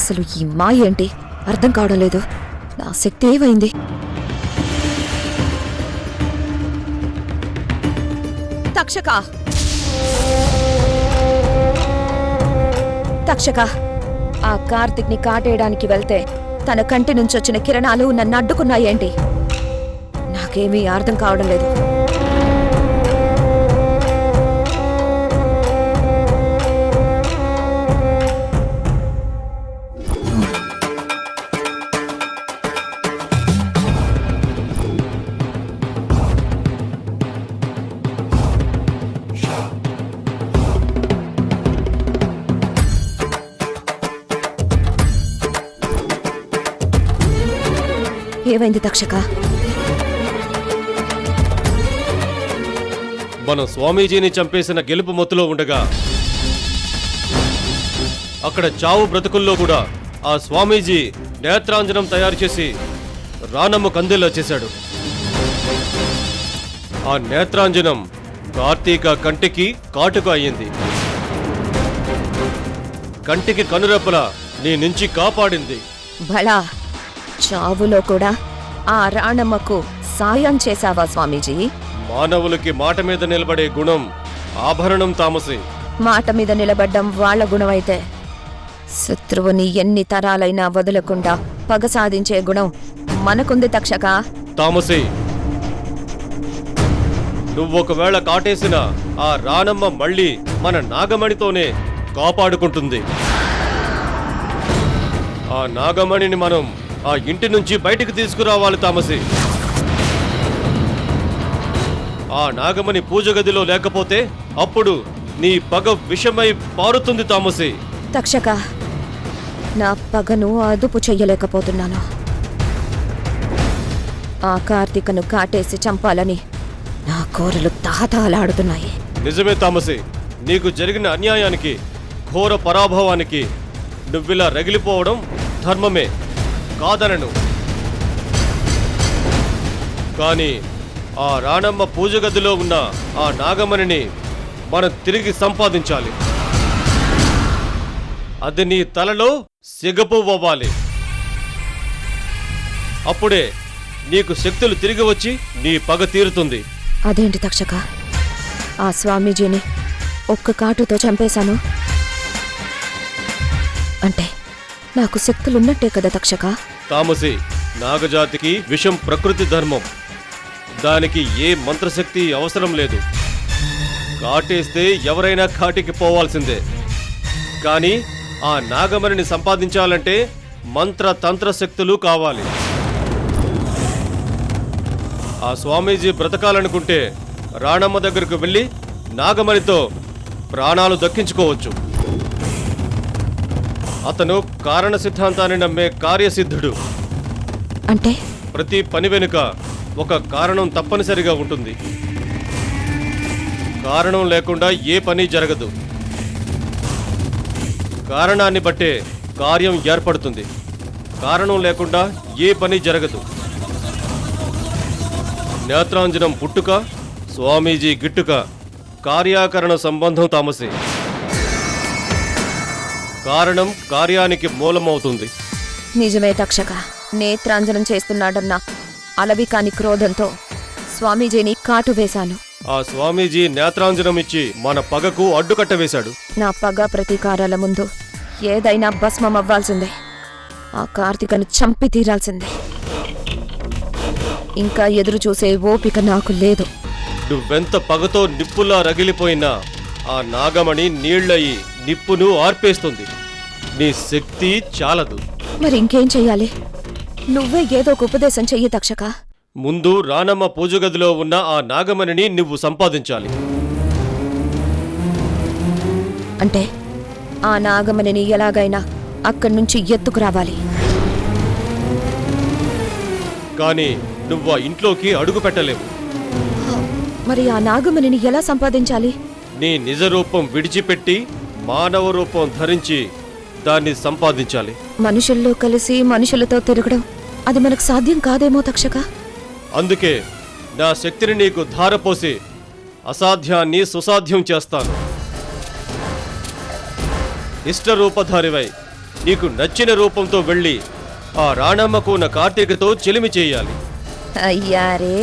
అసలు ఈ మాయ ఏంటి అర్థం కావడం లేదు. నా శక్తి ఏమైంది? తక్షక తక్షక ఆ కార్తిక్ ని కాటేయడానికి వెళ్తే తన కంటి నుంచి వచ్చిన కిరణాలు నన్ను అడ్డుకున్నాయేంటి? నాకేమీ అర్థం కావడం లేదు. ఏమైంది తక్షక? మనం స్వామీజీని చంపేసిన గెలుపు మొత్తులో ఉండగా అక్కడ చావు బ్రతుకుల్లో కూడా ఆ స్వామీజీ నేత్రాంజనం తయారు చేసి రానమ్మ కందేలా చేశాడు. ఆ నేత్రాంజనం కార్తీక కంటికి కాటుక అయ్యింది. కంటికి కనురెప్పల నీ నుంచి కాపాడింది. భళా, చావులో కూడా ఆ రాణమ్మకు సాయం చేశావా స్వామీజీ? మానవులకి మాట మీద నిలబడే గుణం ఆభరణం తామసి. మాట మీద నిలబడ్డం వాళ్ల గుణమైతే శత్రువుని ఎన్ని తరాలైనా వదలకుండా పగ సాధించే గుణం మనకుంది తక్షక. తామసి, నువ్వొకవేళ కాటేసిన ఆ రానమ్మ మళ్ళీ మన నాగమణితోనే కాపాడుకుంటుంది. ఆ నాగమణిని మనం ఆ ఇంటి నుంచి బయటికి తీసుకురావాలి తామసి. ఆ నాగమణి పూజ గదిలో లేకపోతే అప్పుడు నీ పగ విషమై పారుతుంది తామసి. తక్షక, నా పగను అదుపు చెయ్యలేకపోతున్నాను. ఆ కార్తీకను కాటేసి చంపాలని నా కోరలు తహతహలాడుతున్నాయి. నిజమే తామసి, నీకు జరిగిన అన్యాయానికి, ఘోర పరాభవానికి నువ్విలా రగిలిపోవడం ధర్మమే, కాదనను. కానీ ఆ రాణమ్మ పూజ గదిలో ఉన్న ఆ నాగమణిని మనం తిరిగి సంపాదించాలి. అది నీ తలలో సిగపువ్వాలి. అప్పుడే నీకు శక్తులు తిరిగి వచ్చి నీ పగ తీరుతుంది. అదేంటి తక్షక, ఆ స్వామీజీని ఒక్క కాటుతో చంపేశాను అంటే నాకు శక్తులున్నట్టే కదా తక్షక? తామసి, నాగజాతికి విషం ప్రకృతి ధర్మం. దానికి ఏ మంత్రశక్తి అవసరం లేదు. కాటేస్తే ఎవరైనా కాటికి పోవాల్సిందే. కానీ ఆ నాగమణిని సంపాదించాలంటే మంత్ర తంత్ర శక్తులు కావాలి. ఆ స్వామీజీ బ్రతకాలనుకుంటే రాణమ్మ దగ్గరకు వెళ్ళి నాగమణితో ప్రాణాలు దక్కించుకోవచ్చు. అతను కారణ సిద్ధాంతాన్ని నమ్మే కార్యసిద్ధుడు. అంటే ప్రతి పని వెనుక ఒక కారణం తప్పనిసరిగా ఉంటుంది. కారణం లేకుండా ఏ పని జరగదు. కారణాన్ని బట్టే కార్యం ఏర్పడుతుంది. కారణం లేకుండా ఏ పని జరగదు. నేత్రాంజనం పుట్టుక, స్వామీజీ గిట్టుక కార్యాకరణ సంబంధం తామసి. కారణం కార్యానికి మూలమవుతుంది. నిజమే తక్షక, నేత్రాంజనం చేస్తున్నాడన్న అలవికాని క్రోధంతో స్వామీజీని కాటు వేశాను. ఆ స్వామీజీ నేత్రాంజనం ఇచ్చి మన పగకు అడ్డుకట్ట వేశాడు. నా పగ ప్రతీకారాల ముందు ఏదైనా భస్మం అవ్వాల్సిందే. ఆ కార్తీకను చంపి తీరాల్సిందే. ఇంకా ఎదురు చూసే ఓపిక నాకు లేదు. నువ్వెంత పగతో నిప్పులా రగిలిపోయినా ఆ నాగమణి నీళ్లయి నిప్పును ఆర్పేస్తుంది. నీ శక్తి చాలదు. మరి ఇంకేం చెయ్యాలి? నువ్వే ఏదో ఒక ఉపదేశం చెయ్యి తక్షక. ముందు రానమ్మ పూజ గదిలో ఉన్న ఆ నాగమణిని నువ్వు సంపాదించాలి. అంటే ఆ నాగమణిని ఎలాగైనా అక్కడి నుంచి ఎత్తుకురావాలి. కానీ నువ్వు ఆ ఇంట్లోకి అడుగు పెట్టలేవు. మరి ఆ నాగమణిని ఎలా సంపాదించాలి? నీ నిజ రూపం విడిచిపెట్టి మానవ రూపం ధరించి దాన్ని సంపాదించాలి. మనుషుల్లో కలిసి మనుషులతో తిరగడం అది మనకు సాధ్యం కాదేమో తక్షక. అందుకే నా శక్తిని నీకు ధారపోసి అసాధ్యాన్ని సుసాధ్యం చేస్తాను. ఇష్టరూపధారివై నీకు నచ్చిన రూపంతో వెళ్ళి ఆ రాణమ్మకు ఉన్న కార్తీకతో చెలిమి చేయాలి. అయ్యారే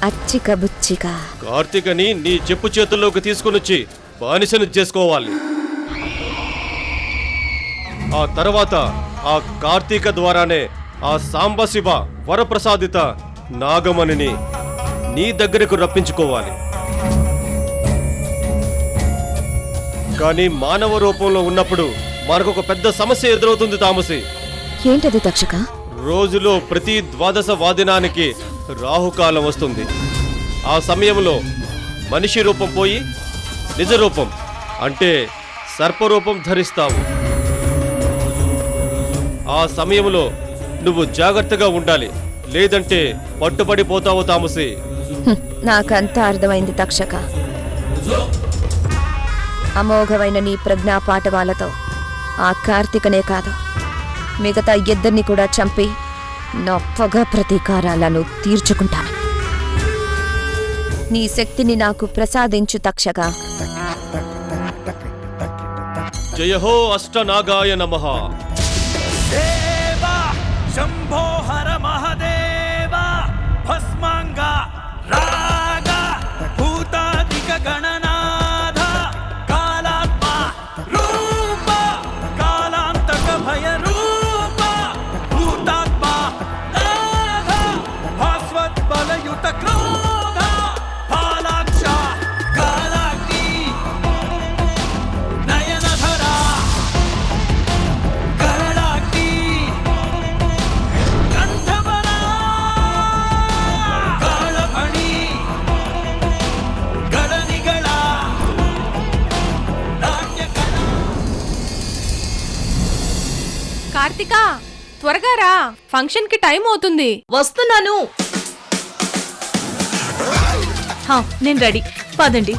అచ్చిక బుచ్చిక. కార్తీకని నీ చెప్పు చేతుల్లోకి తీసుకునొచ్చి బానిసను చేసుకోవాలి. ఆ తర్వాత ఆ కార్తీక ద్వారానే ఆ సాంబశివ వరప్రసాదిత నాగమణిని నీ దగ్గరకు రప్పించుకోవాలి. కానీ మానవ రూపంలో ఉన్నప్పుడు మనకొక పెద్ద సమస్య ఎదురవుతుంది తామసి. ఏంటది తక్షక? రోజులో ప్రతి ద్వాదశ వాదినానికి రాహుకాలం వస్తుంది. ఆ సమయంలో మనిషి రూపం పోయి నిజ రూపం అంటే సర్పరూపం ధరిస్తావు. ఆ సమయంలో నువ్వు జాగ్రత్తగా ఉండాలి, లేదంటే పట్టుబడిపోతావు తామసి. నాకంతా అర్థమైంది తక్షక. అమోఘమైన నీ ప్రజ్ఞా పాఠవాలతో ఆ కార్తీకనే కాదు మిగతా ఇద్దరిని కూడా చంపి నా పగ ప్రతీకారాలను తీర్చుకుంటాను. నీ శక్తిని నాకు ప్రసాదించు తక్షక. జయహో అష్టనాగాయ నమః. దేవా శంభో హర మహదేవ భస్మాంగ రాగ భూతాదిక గణనాథ కాలాత్మ రూప కాలాంతక భయ రూప భూతాత్మ నాథ భాస్వత్ బలయుత క్రోధ పాలాక్ష కాలాగ్ని నయనధర కరళాగ్ని గంధవర కాళభణి గళనిగళ నాట్యకళ. కార్తిక, త్వరగా రా, ఫంక్షన్ కి టైం అవుతుంది. వస్తున్నాను. హా, నేను రెడీ, పదండి.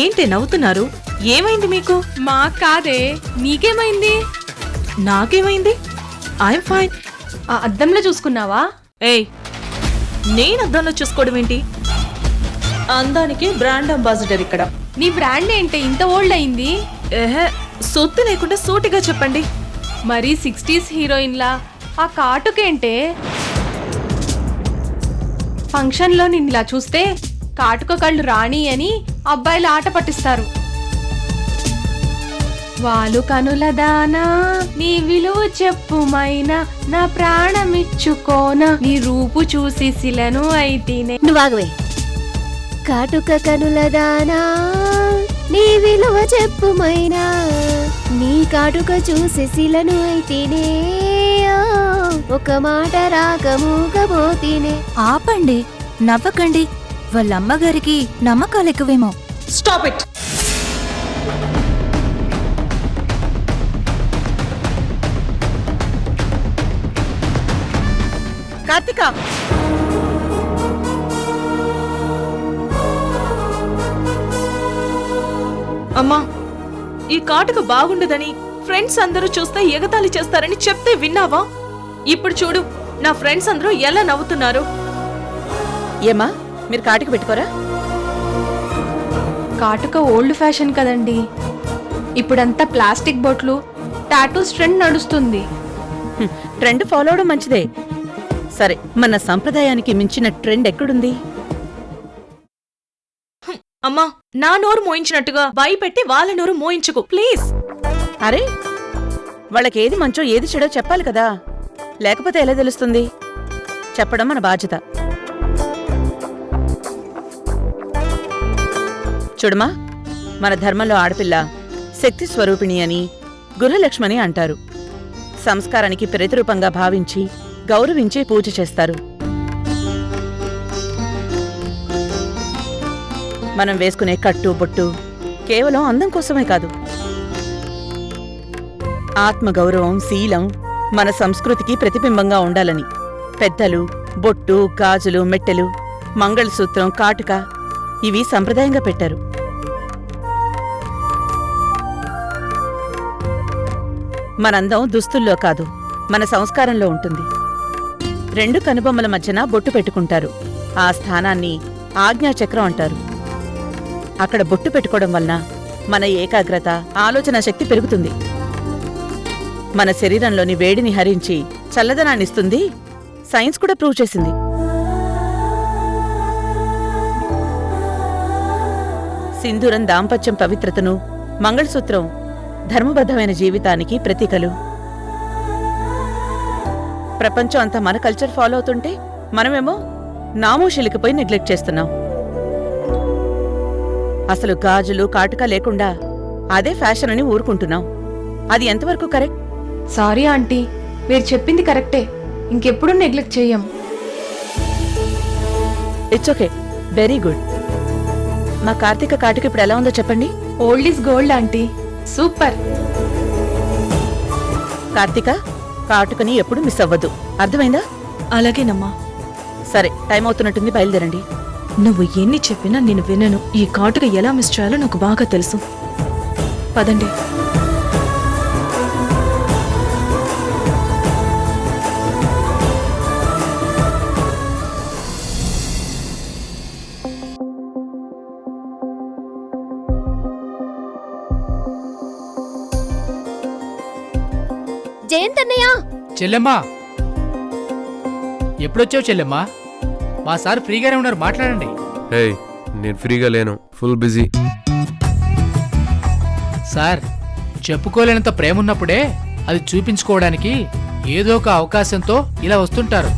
ఏంటి నవ్వుతున్నారు? ఏమైంది మీకు? మా కాదే, నీకేమైంది? నాకేమైంది? I'm fine. ఆ అద్దంలో చూసుకున్నావా? ఏయ్, నేను అద్దంలో చూసుకోవడం ఏంటి? అందానికి బ్రాండ్ అంబాసిడర్ ఇక్కడ. నీ బ్రాండ్ ఏంటి ఇంత ఓల్డ్ అయింది? ఏహే, సొత్తు లేకుండా సూటిగా చెప్పండి. మరి 60s హీరోయిన్లా ఆ కాటుకేంటే? ఫంక్షన్లో నిన్నులా చూస్తే కాటుక కళ్ళు రాణి అని అబ్బాయిలు ఆట పట్టిస్తారు. వాలు కనుల దానా నీ విలువ చెప్పుమైనా నా ప్రాణమిచ్చుకోన నీ రూపు చూసి శిలను అయితేనే. నువ్వాగవే. కాటుక కనులదానా నీ విలువ చెప్పుమైనా నీ కాటుక చూసి శిలను అయితేనే ఒక మాట రాక మూగబోతేనే. ఆపండి, నవ్వకండి. వాళ్ళమ్మగారికి నమ్మకాలు ఎక్కువేమో. Stop it. కార్తిక, అమ్మా, ఈ కాటుక బాగుండదని ఫ్రెండ్స్ అందరూ చూస్తే ఎగతాళి చేస్తారని చెప్తే విన్నావా? ఇప్పుడు చూడు, నా ఫ్రెండ్స్ అందరూ ఎలా నవ్వుతున్నారు. ఏమా, మీరు కాటికి పెట్టుకోరా? కాటుక ఓల్డ్ ఫ్యాషన్ కదండి. ఇప్పుడంతా ప్లాస్టిక్ బొట్లు, టాటూస్ ట్రెండ్ నడుస్తుంది. ట్రెండ్ ఫాలో అవడం మంచిదే. సరే, మన సంప్రదాయానికి మించిన ట్రెండ్ ఎక్కడుంది? అమ్మా, నా నోరు మోయించినట్టుగా భయపెట్టి వాళ్ళ నోరు మోయించుకు ప్లీజ్. అరే, వాళ్ళకేది మంచో ఏది చెడో చెప్పాలి కదా, లేకపోతే ఎలా తెలుస్తుంది? చెప్పడం మన బాధ్యత. చూడమా, మన ధర్మంలో ఆడపిల్ల శక్తి స్వరూపిణి అని, గృహలక్ష్మని అంటారు. సంస్కారానికి ప్రతిరూపంగా భావించి గౌరవించి పూజ చేస్తారు. మనం వేసుకునే కట్టు బొట్టు కేవలం అందం కోసమే కాదు, ఆత్మగౌరవం, శీలం మన సంస్కృతికి ప్రతిబింబంగా ఉండాలని పెద్దలు బొట్టు, గాజులు, మెట్టెలు, మంగళసూత్రం, కాటుక ఇవి సంప్రదాయంగా పెట్టారు. మనందం దుస్తుల్లో కాదు, మన సంస్కారంలో ఉంటుంది. రెండు కనుబొమ్మల మధ్యన బొట్టు పెట్టుకుంటారు. ఆ స్థానాన్ని ఆజ్ఞాచక్రం అంటారు. అక్కడ బొట్టు పెట్టుకోవడం వలన మన ఏకాగ్రత, ఆలోచన శక్తి పెరుగుతుంది. మన శరీరంలోని వేడిని హరించి చల్లదనాన్నిస్తుంది. సైన్స్ కూడా ప్రూవ్ చేసింది. సింధూరం దాంపత్యం పవిత్రతను, మంగళసూత్రం ధర్మబద్ధమైన జీవితానికి ప్రతీకలు. ప్రపంచం అంతా మన కల్చర్ ఫాలో అవుతుంటే మనమేమో నామోషిలికిపోయి నెగ్లెక్ట్ చేస్తున్నాం. అసలు గాజులు, కాటుక లేకుండా అదే ఫ్యాషన్ అని ఊరుకుంటున్నాం. అది ఎంతవరకు కరెక్ట్? సారీ ఆంటీ, మీరు చెప్పింది కరెక్టే. ఇంకెప్పుడు నెగ్లెక్ట్ చెయ్యం. It's okay, very good. మా కార్తీక కాటుక ఇప్పుడు ఎలా ఉందో చెప్పండి. Old is gold aunty, super. Karthika, కాటుకని ఎప్పుడు మిస్ అవ్వద్దు, అర్థమైందా? అలాగేనమ్మా. సరే, టైం అవుతున్నట్టుంది, బయలుదేరండి. నువ్వు ఎన్ని చెప్పినా నేను వినను. ఈ కాటుక ఎలా మిస్ చేయాలో నాకు బాగా తెలుసు. పదండి. జయంతన్నయ్య, చెల్లెమ్మా, ఎప్పుడొచ్చావు చెల్లెమ్మా? మా సార్ ఫ్రీగానే ఉన్నారు, మాట్లాడండి. హే, నేను ఫ్రీగా లేను, ఫుల్ బిజీ. సార్, చెప్పుకోలేనంత ప్రేమ ఉన్నప్పుడే అది చూపించుకోవడానికి ఏదో ఒక అవకాశంతో ఇలా వస్తుంటారు.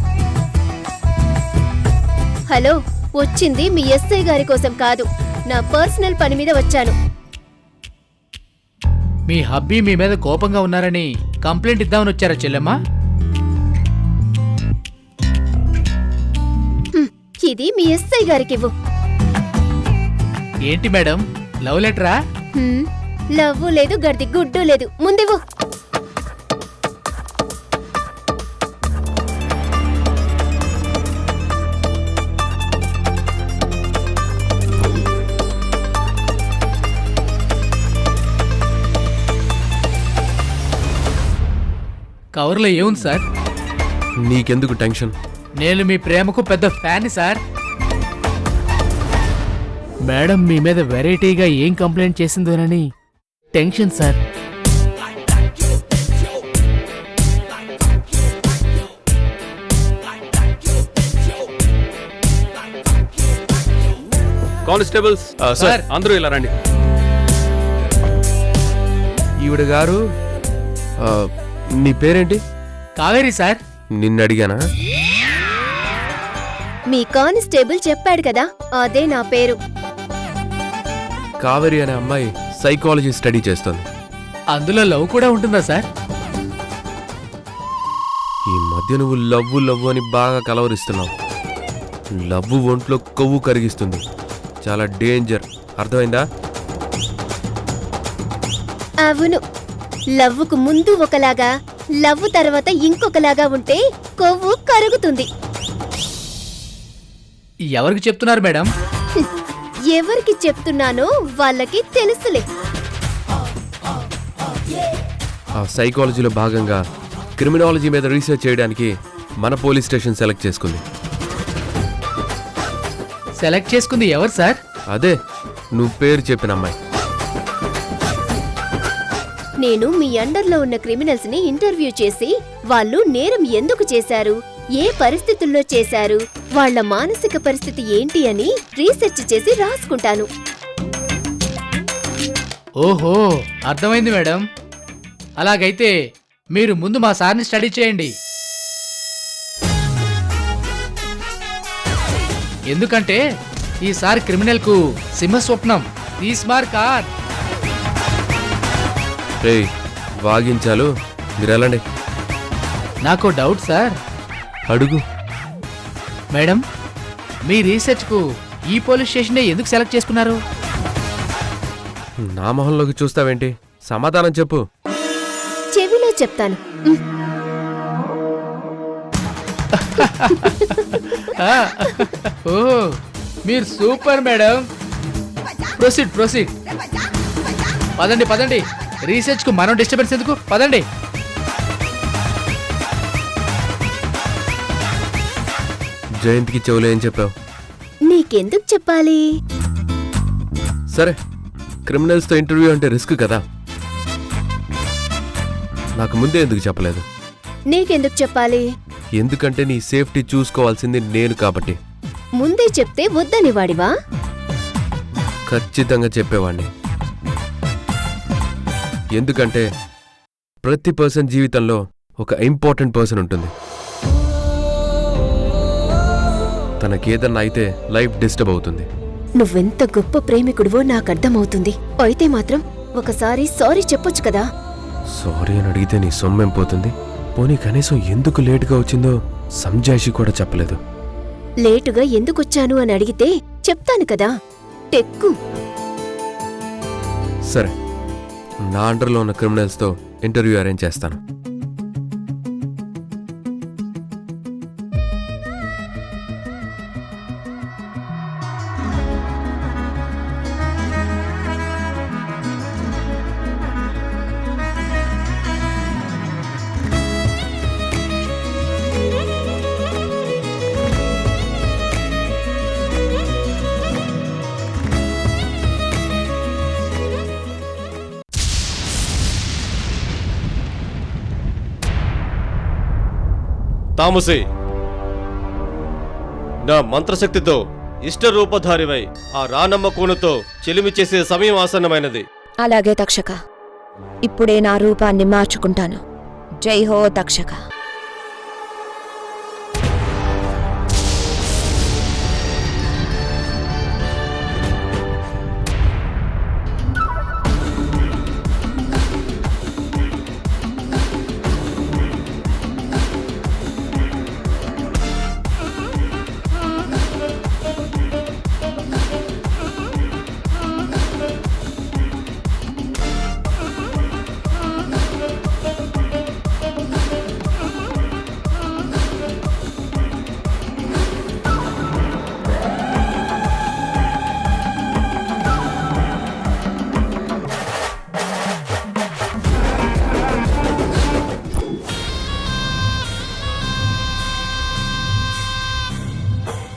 హలో, వచ్చింది మీ ఎస్ఐ గారి కోసం కాదు, నా పర్సనల్ పని మీద వచ్చాను. మీ హబ్బీ మీ మీద కోపంగా ఉన్నారని కంప్లైంట్ ఇద్దామని వచ్చారా చెల్లెమ్మా? ఇది మీ ఎస్ఐ గారికి ఇవ్వు. ఏంటి మేడం, లవ్ లెటరా? లవ్వు లేదు, గడ్డి గుడ్డు లేదు, ముందివ్వు. కవర్లో ఏముంది సార్? నీకెందుకు టెన్షన్? నేను మీ ప్రేమకు పెద్ద ఫ్యాన్ సార్. మేడం మీ మీద వెరైటీగా ఏం కంప్లైంట్ చేసిందోనని టెన్షన్ సార్. కానిస్టేబుల్స్ సార్, అందరూ ఇలా రండి. ఈవిడ గారు, నీ పేరేంటి? కావేరి సార్. నిన్ను అడిగానా? మీ కానిస్టేబుల్ చెప్పాడు కదా, అదే నా పేరు. కావేరి అనే అమ్మాయి సైకాలజీ స్టడీ చేస్తుంది. అందులో లవ్ కూడా ఉంటుందా సార్? ఈ మధ్య నువ్వు లవ్వు లవ్వు అని బాగా కలవరిస్తున్నావు. లవ్వు ఒంట్లో కొవ్వు కరిగిస్తుంది, చాలా డేంజర్, అర్థమైందా? అవును, లవ్వుకు ముందు ఒకలాగా, లవ్వు తర్వాత ఇంకొకలాగా ఉంటే కొవ్వు కరుగుతుంది. ఎవరికి చెప్తున్నారు మేడం? ఎవరికి చెప్తున్నానో వాళ్ళకి తెలుసులే. ఆ సైకాలజీలో భాగంగా క్రిమినాలజీ మీద రీసెర్చ్ చేయడానికి మన పోలీస్ స్టేషన్ సెలెక్ట్ చేసుకుంది. సెలెక్ట్ చేసుకుంది ఎవరు సార్? అదే నువ్వు పేరు చెప్పిన అమ్మాయి. నేను మీ అండర్లో ఉన్న క్రిమినల్స్ ని ఇంటర్వ్యూ చేసి వాళ్ళు నేరం ఎందుకు చేశారు, ఏ పరిస్థితుల్లో చేశారు, వాళ్ళ మానసిక పరిస్థితి ఏంటి అని రీసెర్చ్ చేసి రాసుకుంటాను. ఓహో, అర్థమైంది మేడం. అలాగైతే మీరు ముందు మా సార్ని స్టడీ చేయండి. ఎందుకంటే ఈసారి క్రిమినల్ కు సింహస్వప్నం. తీస్మార్ కార్. వాగించాలు, మీరు వెళ్ళండి. నాకు డౌట్ సార్. అడుగు. మేడం, మీ రీసెర్చ్కు ఈ పోలీస్ స్టేషనే ఎందుకు సెలెక్ట్ చేసుకున్నారు? నా మొహంలోకి చూస్తావేంటి? సమాధానం చెప్పు. చెవిలో చెప్తాను. ఓ మీరు సూపర్ మేడం. Proceed proceed. పదండి పదండి, రీసెర్చ్ కు మనం డిస్టర్బెన్స్ ఎందుకు? పదండి. జయంత్కి చెవులో ఏం చెప్పావు? నీకెందుకు చెప్పాలి? సరే, క్రిమినల్స్తో ఇంటర్వ్యూ అంటే రిస్క్ కదా, నాకు ముందే ఎందుకు చెప్పలేదు? నీకెందుకు చెప్పాలి? ఎందుకంటే నీ సేఫ్టీ చూసుకోవాల్సింది నేను కాబట్టి. ముందే చెప్తే వద్దని వాడివా? ఖచ్చితంగా చెప్పేవాణ్ణి. ఎందుకంటే ప్రతి పర్సన్ జీవితంలో ఒక ఇంపార్టెంట్ పర్సన్ ఉంటుంది. తనకేదన్నా అయితే లైఫ్ డిస్టర్బ్ అవుతుంది. నువ్వెంత గొప్ప ప్రేమికుడివో నాకర్థమవుతుంది. అయితే మాత్రం ఒకసారి సారీ చెప్పొచ్చు కదా. సారీ అని అడిగితే నీ సొమ్మేం పోతుంది? పోనీ కనీసం ఎందుకు లేటుగా వచ్చిందో సంజాయిషి కూడా చెప్పలేదు. లేటుగా ఎందుకొచ్చాను అని అడిగితే చెప్తాను కదా. టెక్కు. సరే, నా అండర్లో ఉన్న క్రిమినల్స్తో ఇంటర్వ్యూ అరేంజ్ చేస్తాను. తామసే, నా మంత్రశక్తితో ఇష్టరూపధారివై ఆ రానమ్మ కోనుతో చెలిమి చేసే సమయం ఆసన్నమైనది. అలాగే తక్షక, ఇప్పుడే నా రూపాన్ని మార్చుకుంటాను. జై హో తక్షక.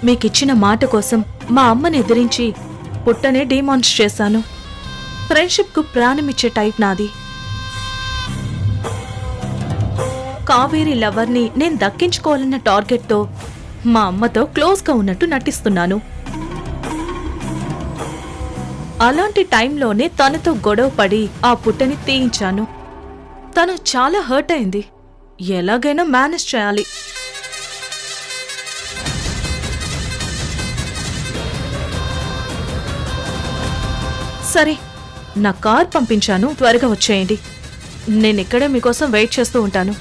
మీకిచ్చిన మాట కోసం మా అమ్మని ఎదిరించి పుట్టనే డిమాన్స్ట్రేట్ చేశాను. ఫ్రెండ్షిప్కు ప్రాణమిచ్చే టైప్ నాది. కావేరి లవర్ని నేను దక్కించుకోవాలన్న టార్గెట్తో మా అమ్మతో క్లోజ్గా ఉన్నట్టు నటిస్తున్నాను. అలాంటి టైంలోనే తనతో గొడవ పడి ఆ పుట్టని తీయించాను. తను చాలా హర్ట్ అయింది. ఎలాగైనా మేనేజ్ చేయాలి. సరే, నా కార్ పంపించాను, త్వరగా వచ్చేయండి. నేనిక్కడే మీకోసం వెయిట్ చేస్తూ ఉంటాను.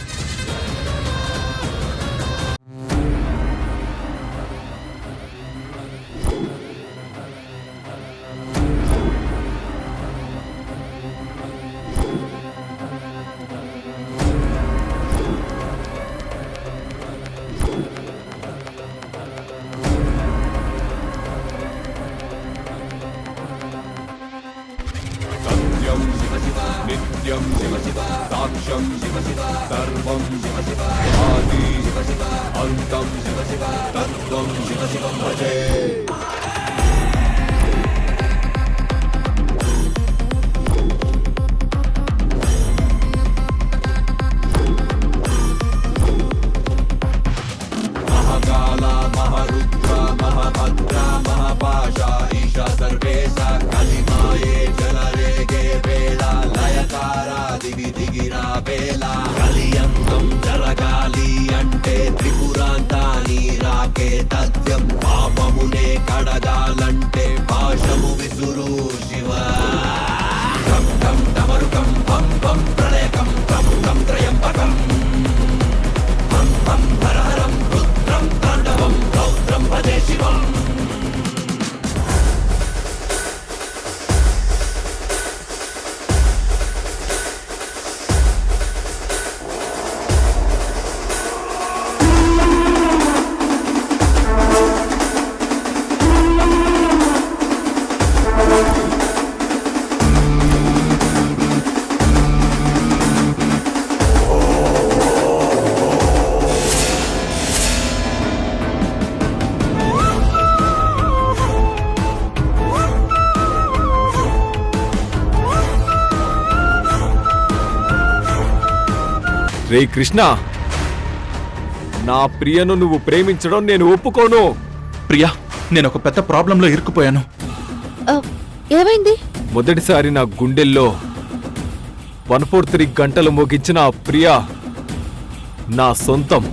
నిత్యం శివ శివ సాక్ష్యం శివ శివ సర్వం శివ శివ ఆది శివ శివ అంతం శివ శివ తత్వం శివ శివ భజే. మహాకాల మహారుద్ర మహాభద్ర మహాపాశ ఈశ సర్వేశ కలిమాయే జలరేగే వేళ లయకారా దిగి దిగిరా వేళ కలియంగం జరగాలి అంటే త్రిపురాంతాని రాకే తథ్యం పాపమునే కడగాలంటే పాశము విసురు శివ. కం కం డమరుకం పం పం ప్రళయకం కం కం త్రయంబకం పం పం హరహరం రుద్రం తాండవం రౌద్రం భజే శివం. రే కృష్ణ, నా ప్రియను నువ్వు ప్రేమించడం నేను ఒప్పుకోను. ప్రియా, నేను ఒక పెద్ద ప్రాబ్లంలో ఇరుక్కుపోయాను. ఏమైంది? మొదటిసారి నా గుండెల్లో 143 గంటలు మోగించిన ఆ ప్రియ నా సొంతం.